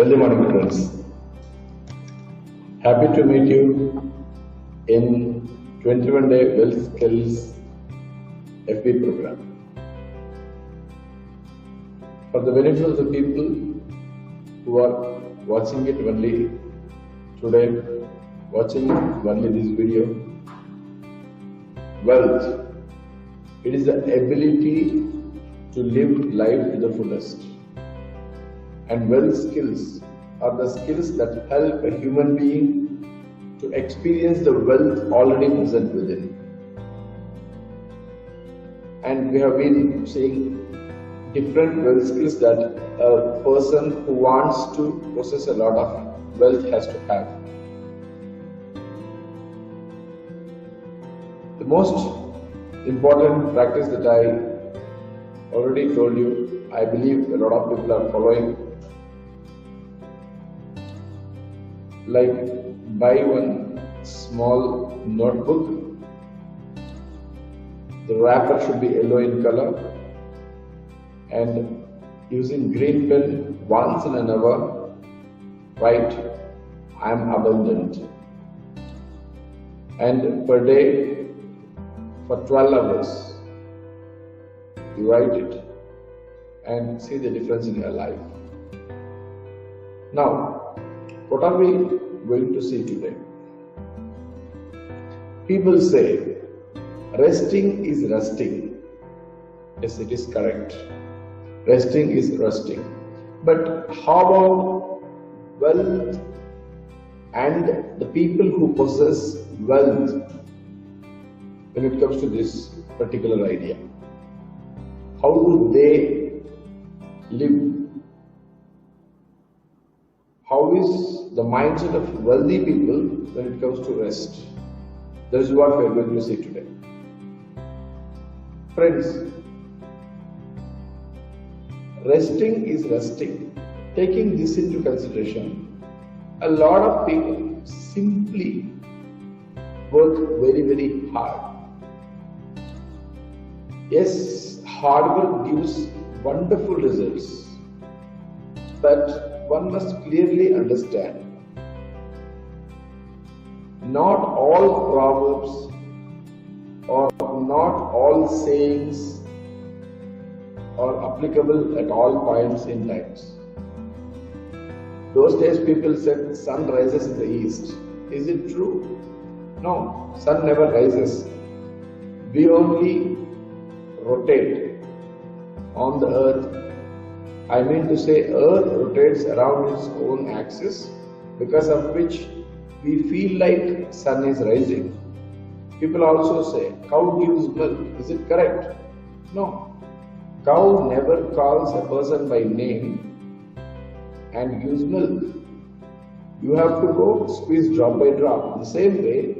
Early morning friends. Happy to meet you in 21-day Wealth Skills FB program. For the benefit of the people who are watching it only today, watching only this video, wealth, it is the ability to live life to the fullest. And wealth skills are the skills that help a human being to experience the wealth already present within. And we have been seeing different wealth skills that a person who wants to possess a lot of wealth has to have. The most important practice that I already told you, I believe a lot of people are following, like buy one small notebook. The wrapper should be yellow in color, and using green pen once in an hour write, I am abundant. And per day for 12 hours you write it and see the difference in your life. Now, what are we going to see today? People say resting is rusting. Yes, it is correct. Resting is rusting. But how about wealth and the people who possess wealth when it comes to this particular idea? How do they live? How is the mindset of wealthy people when it comes to rest? That is what we are going to see today. Friends, resting is rusting. Taking this into consideration, a lot of people simply work very, very hard. Yes, hard work gives wonderful results, but one must clearly understand, not all proverbs or not all sayings are applicable at all points in times. Those days people said sun rises in the east. Is it true? No, sun never rises. We only rotate on the earth. I mean to say, earth rotates around its own axis, because of which we feel like sun is rising. People also say cow gives milk. Is it correct? No. Cow never calls a person by name and gives milk. You have to go squeeze drop by drop. The same way,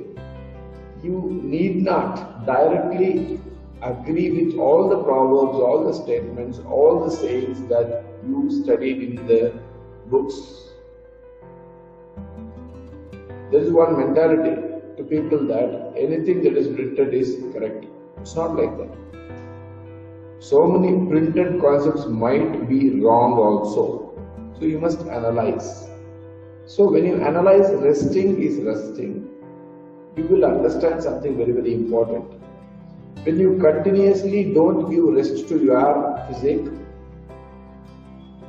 you need not directly agree with all the proverbs, all the statements, all the sayings that you studied in the books. There is one mentality to people that anything that is printed is correct. It's not like that. So many printed concepts might be wrong also. So you must analyze. So when you analyze resting is rusting, you will understand something very, very important. When you continuously don't give rest to your physique,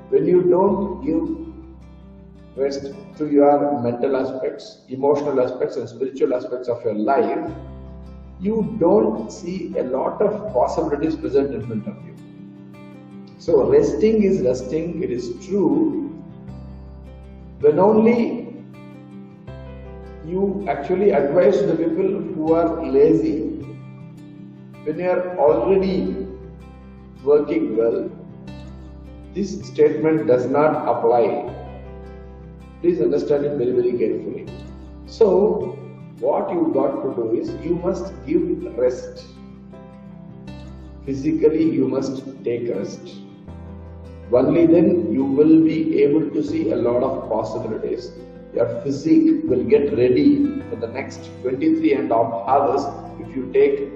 when you don't give rest to your mental aspects, emotional aspects and spiritual aspects of your life, you don't see a lot of possibilities present in front of you. So resting is rusting, it is true, when only you actually advise the people who are lazy. When you are already working well, this statement does not apply. Please understand it very, very carefully. So, what you got to do is, you must give rest. Physically, you must take rest. Only then you will be able to see a lot of possibilities. Your physique will get ready for the next 23.5 hours if you take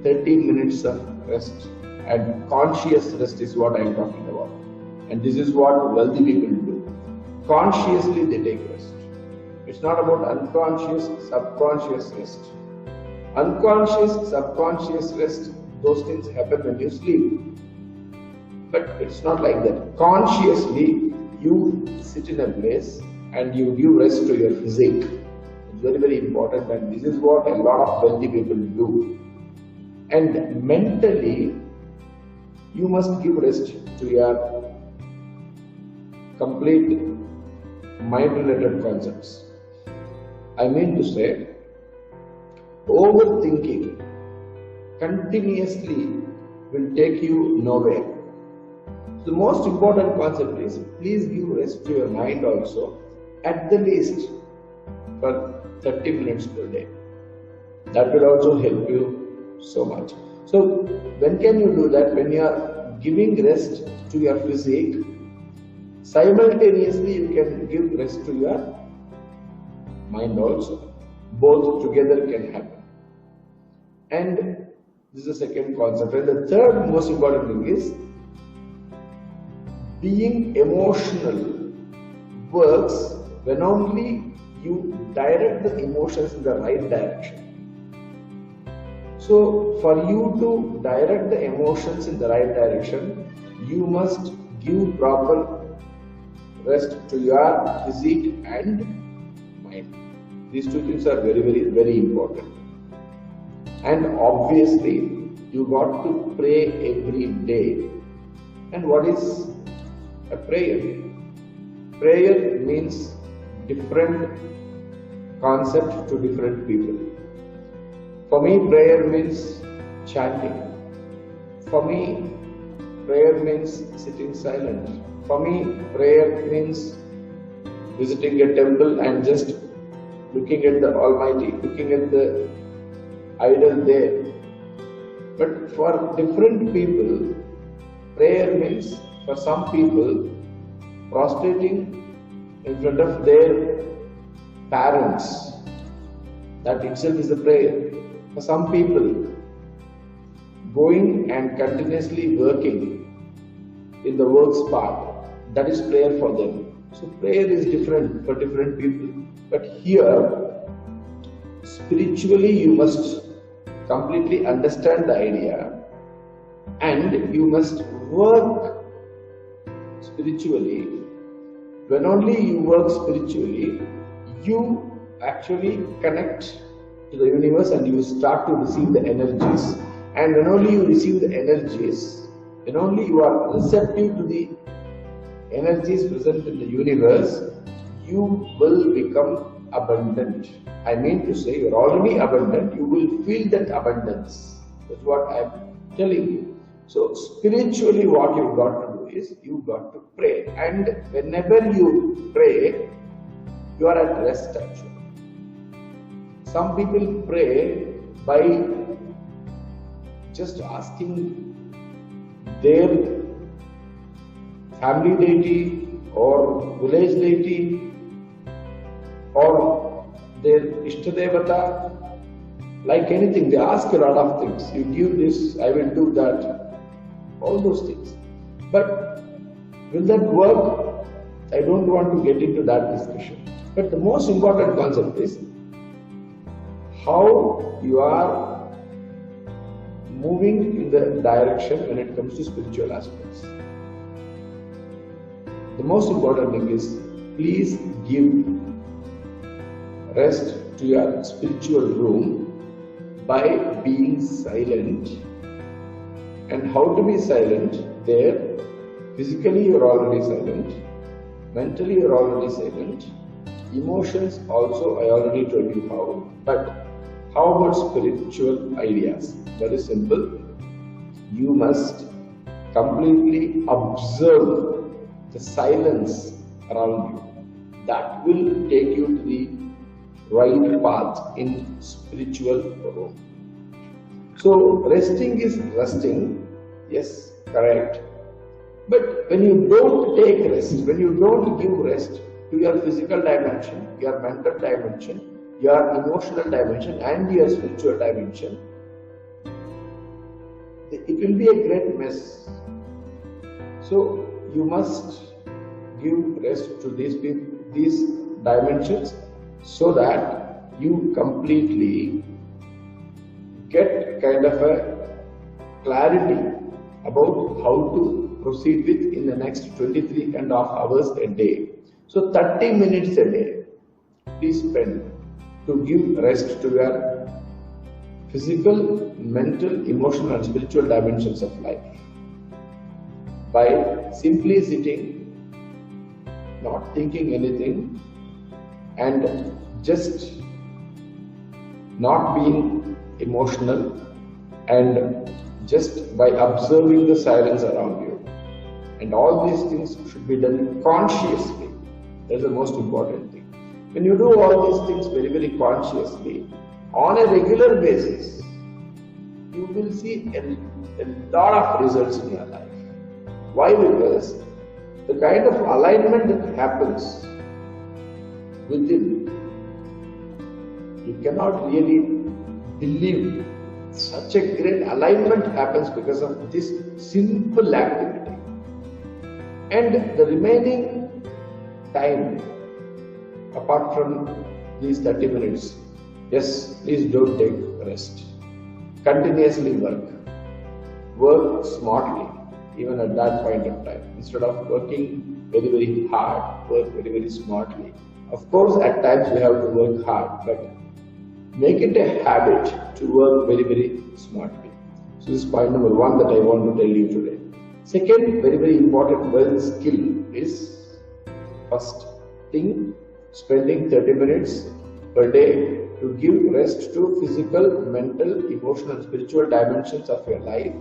30 minutes of rest. And conscious rest is what I am talking about. And this is what wealthy people do. consciously they take rest. It's not about unconscious, subconscious rest. Unconscious, subconscious rest, those things happen when you sleep. But it's not like that. Consciously, you sit in a place and you give rest to your physique. It's very, very important, and this is what a lot of wealthy people do. And mentally, you must give rest to your complete mind-related concepts. I mean to say, overthinking continuously will take you nowhere. The most important concept is, please give rest to your mind also, at the least for 30 minutes per day. That will also help you so much. So when can you do that? When you are giving rest to your physique, simultaneously you can give rest to your mind also. Both together can happen. And this is the second concept. And the third most important thing is, being emotional works when only you direct the emotions in the right direction. So for you to direct the emotions in the right direction, you must give proper rest to your physique and mind. These two things are very, very, very important. And obviously, you got to pray every day. And what is a prayer? Prayer means different concept to different people. For me, prayer means chanting. For me, prayer means sitting silent. For me, prayer means visiting a temple and just looking at the Almighty, looking at the idol there. But for different people, prayer means, for some people, prostrating in front of their parents. That itself is a prayer. For some people, going and continuously working in the work spot, that is prayer for them. So prayer is different for different people. But here, spiritually you must completely understand the idea, and you must work spiritually. When only you work spiritually, you actually connect to the universe and you start to receive the energies. And when only you receive the energies, when only you are receptive to the energies present in the universe, you will become abundant. I mean to say, you are already abundant, you will feel that abundance. That's what I am telling you. So spiritually what you've got to do is, you've got to pray. And whenever you pray, you are at rest actually. Some people pray by just asking their family deity or village deity or their Ishtadevata, like anything. They ask a lot of things. You give this, I will do that, all those things. But will that work? I don't want to get into that discussion. But the most important concept is how you are moving in the direction when it comes to spiritual aspects. The most important thing is, please give rest to your spiritual room by being silent. And how to be silent there? Physically you are already silent, mentally you are already silent, emotions also I already told you how. But how about spiritual ideas? Very simple. You must completely observe the silence around you. That will take you to the right path in spiritual room. So resting is resting, yes, correct. But when you don't take rest, when you don't give rest to your physical dimension, your mental dimension, your emotional dimension and your spiritual dimension, it will be a great mess. So you must give rest to these dimensions so that you completely get kind of a clarity about how to proceed with in the next 23.5 hours a day. So 30 minutes a day, please spend to give rest to your physical, mental, emotional and spiritual dimensions of life. By simply sitting, not thinking anything and just not being emotional and just by observing the silence around you. And all these things should be done consciously. That is the most important thing. When you do all these things very, very consciously, on a regular basis, you will see a lot of results in your life. Why? Because the kind of alignment that happens within, you cannot really believe such a great alignment happens because of this simple activity. And the remaining time, apart from these 30 minutes, yes, please don't take rest. Continuously work. Work smartly, even at that point of time. Instead of working very, very hard, work very, very smartly. Of course, at times we have to work hard, but make it a habit to work very, very smartly. So this is point number 1 that I want to tell you today. Second, very, very important wealth skill is, first thing, spending 30 minutes per day to give rest to physical, mental, emotional and spiritual dimensions of your life.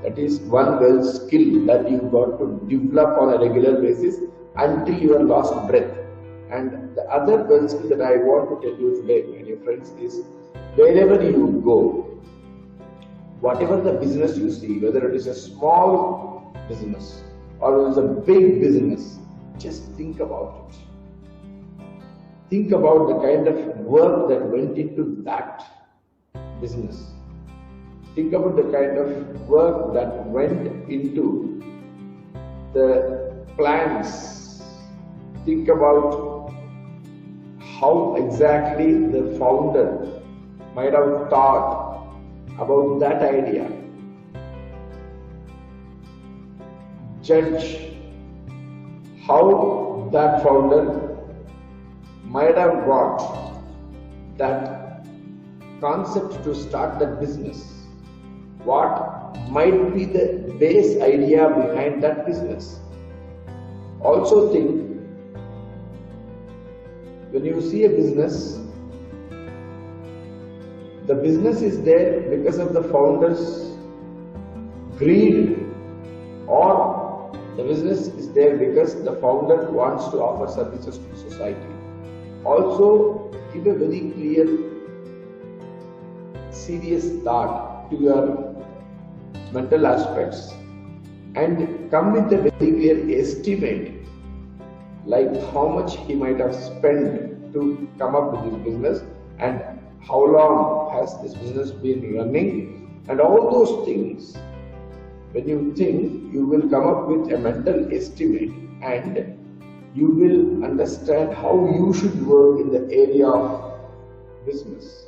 That is one wealth skill that you got to develop on a regular basis until you are lost breath. And the other wealth skill that I want to tell you today, my dear friends, is wherever you go, whatever the business you see, whether it is a small business or it is a big business, just think about it. Think about the kind of work that went into that business. Think about the kind of work that went into the plans. Think about how exactly the founder might have thought about that idea. Judge how that founder might have got that concept to start that business. What might be the base idea behind that business? Also think, when you see a business, the business is there because of the founder's greed, or the business is there because the founder wants to offer services to society. Also, give a very clear, serious thought to your mental aspects and come with a very clear estimate, like how much he might have spent to come up with this business and how long has this business been running, and all those things. When you think, you will come up with a mental estimate and you will understand how you should work in the area of business.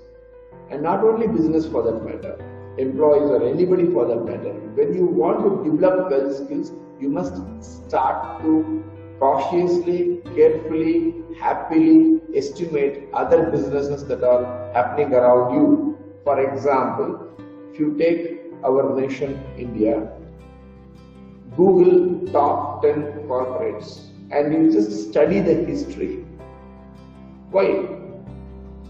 And not only business for that matter, employees or anybody for that matter. When you want to develop wealth skills, you must start to cautiously, carefully, happily estimate other businesses that are happening around you. For example, if you take our nation, India, Google top 10 corporates, and you just study the history. Why?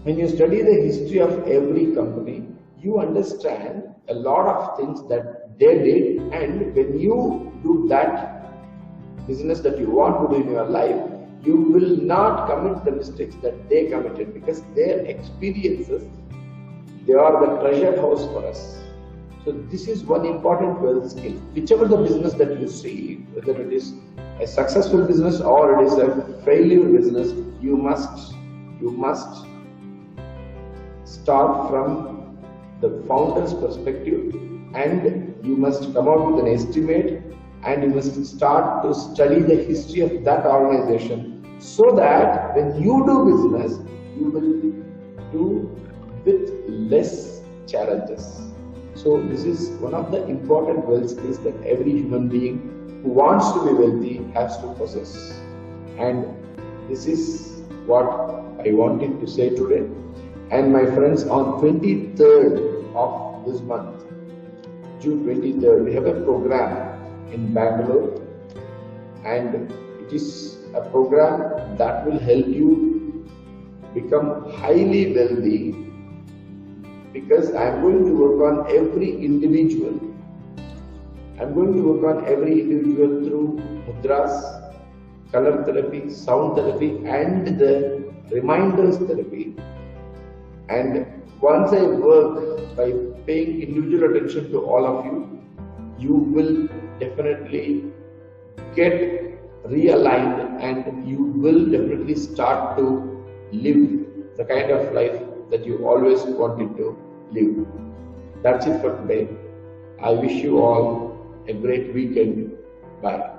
When you study the history of every company, you understand a lot of things that they did, and when you do that business that you want to do in your life, you will not commit the mistakes that they committed, because their experiences, they are the treasure house for us. So this is one important wealth skill. Whichever the business that you see, whether it is a successful business or it is a failure business, you must start from the founder's perspective, and you must come out with an estimate and you must start to study the history of that organization, so that when you do business, you will do with less challenges. So this is one of the important wealth skills that every human being who wants to be wealthy has to possess. And this is what I wanted to say today. And my friends, on 23rd of this month, June 23rd, we have a program in Bangalore, and it is a program that will help you become highly wealthy, because I am going to work on every individual. I am going to work on every individual through Mudras, color therapy, sound therapy, and the reminders therapy. And once I work by paying individual attention to all of you, you will definitely get realigned, and you will definitely start to live the kind of life that you always wanted to live. That's it for today. I wish you all a great weekend. Bye.